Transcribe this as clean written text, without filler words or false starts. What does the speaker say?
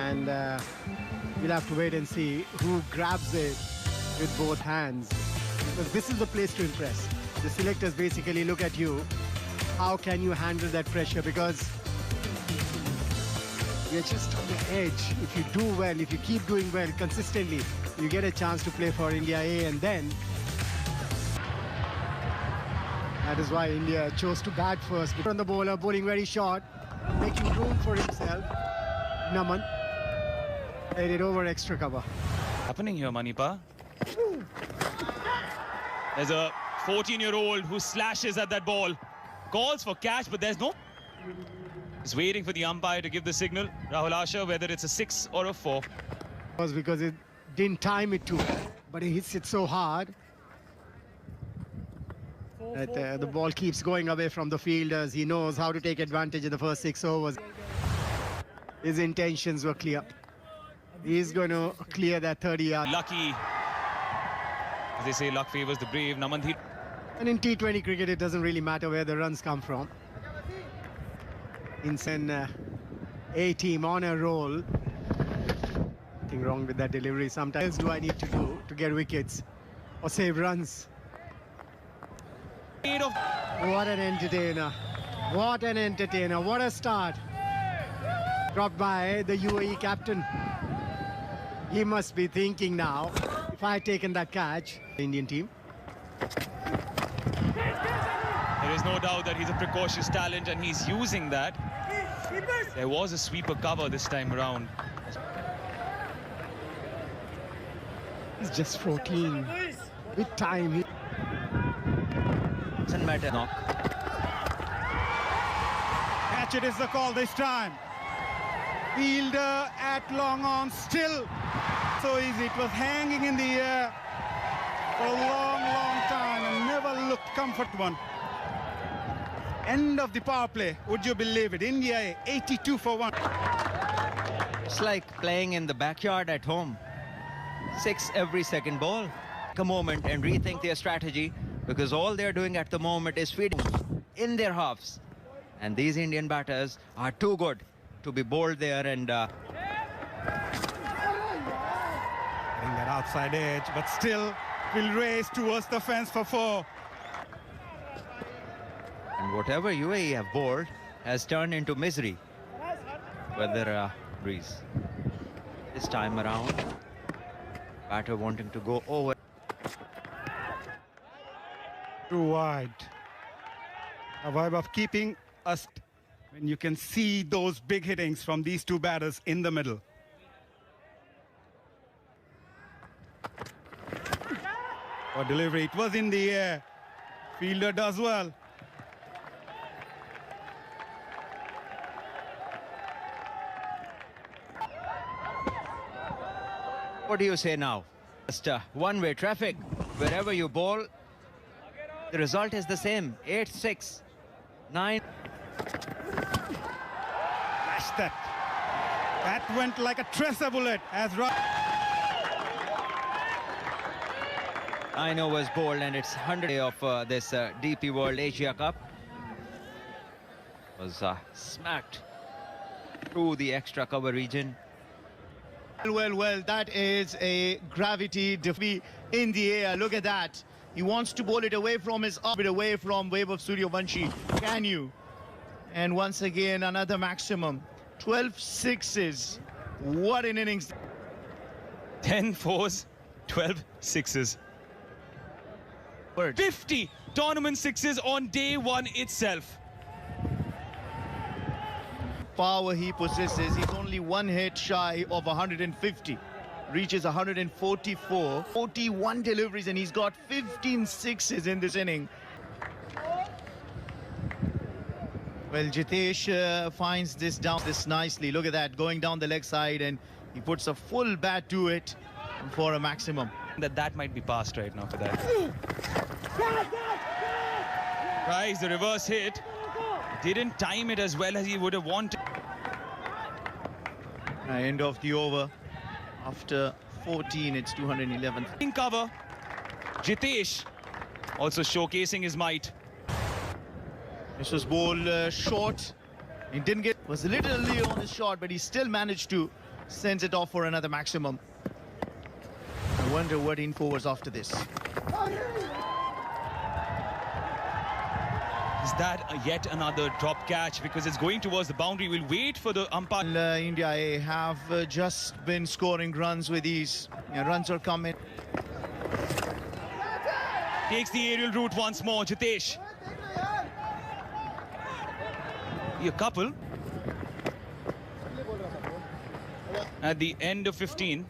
and we'll have to wait and see who grabs it with both hands, because this is the place to impress. The selectors basically look at you. How can you handle that pressure? Because you're just on the edge. If you do well, if you keep doing well consistently, you get a chance to play for India A, and then that is why India chose to bat first. On the bowler, bowling very short, making room for himself. Naman played it over extra cover. Happening here, Manipa. There's a 14-year-old who slashes at that ball. Calls for catch, but there's no... He's waiting for the umpire to give the signal. Rahul Asher, whether it's a 6 or a 4. It was because it didn't time it too well, but he hits it so hard that the ball keeps going away from the fielders. He knows how to take advantage in the first 6 overs. His intentions were clear. He's going to clear that 30 yard. Lucky. As they say, luck favors the brave. Naman. And in T20 cricket, it doesn't really matter where the runs come from. In an A team on a roll. Nothing wrong with that delivery. Sometimes do I need to do to get wickets or save runs? What an entertainer. What an entertainer. What a start. Dropped by the UAE captain. He must be thinking now, if I had taken that catch, the Indian team. There is no doubt that he's a precocious talent and he's using that. There was a sweeper cover this time around. He's just 14. With time. Doesn't matter. Knock. Catch it is the call this time. Fielder at long on, still so easy. It was hanging in the air for a long time and never looked comfort one. End of the power play. Would you believe it? India 82 for 1. It's like playing in the backyard at home. 6 every second ball. Take a moment and rethink their strategy, because all they're doing at the moment is feeding in their halves. And these Indian batters are too good to be bowled there and... Getting that outside edge, but still will race towards the fence for 4. And whatever UAE have bowled has turned into misery. Weather breeze. This time around, batter wanting to go over. Too wide. A vibe of keeping us when you can see those big hittings from these two batters in the middle. For delivery, it was in the air. Fielder does well. What do you say now? Just one-way traffic. Wherever you bowl, the result is the same. 8-6, 9. Smash that. That went like a tracer bullet as I know was bowled, and it's 100 of this DP World Asia Cup. Was smacked through the extra cover region. Well, that is a gravity defeat in the air. Look at that. He wants to bowl it away from his arm, away from Vaibhav Suryavanshi. Can you? And once again, another maximum. 12 sixes. What an innings. 10 fours, 12 sixes. 50 tournament sixes on day 1 itself. Power he possesses. He's only one hit shy of 150. Reaches 144. 41 deliveries, and he's got 15 sixes in this inning. Well, Jitesh finds this nicely. Look at that, going down the leg side, and he puts a full bat to it for a maximum. That might be past right now for that. Price, the reverse hit. Didn't time it as well as he would have wanted. End of the over. After 14, it's 211. In cover, Jitesh also showcasing his might. This was bowled short. He didn't get, was a little early on his shot, but he still managed to sends it off for another maximum. I wonder what info was after this. Is that yet another drop catch? Because it's going towards the boundary. We'll wait for the umpire. India have just been scoring runs with ease. Runs are coming. Takes the aerial route once more, Jitesh. A couple. At the end of 15.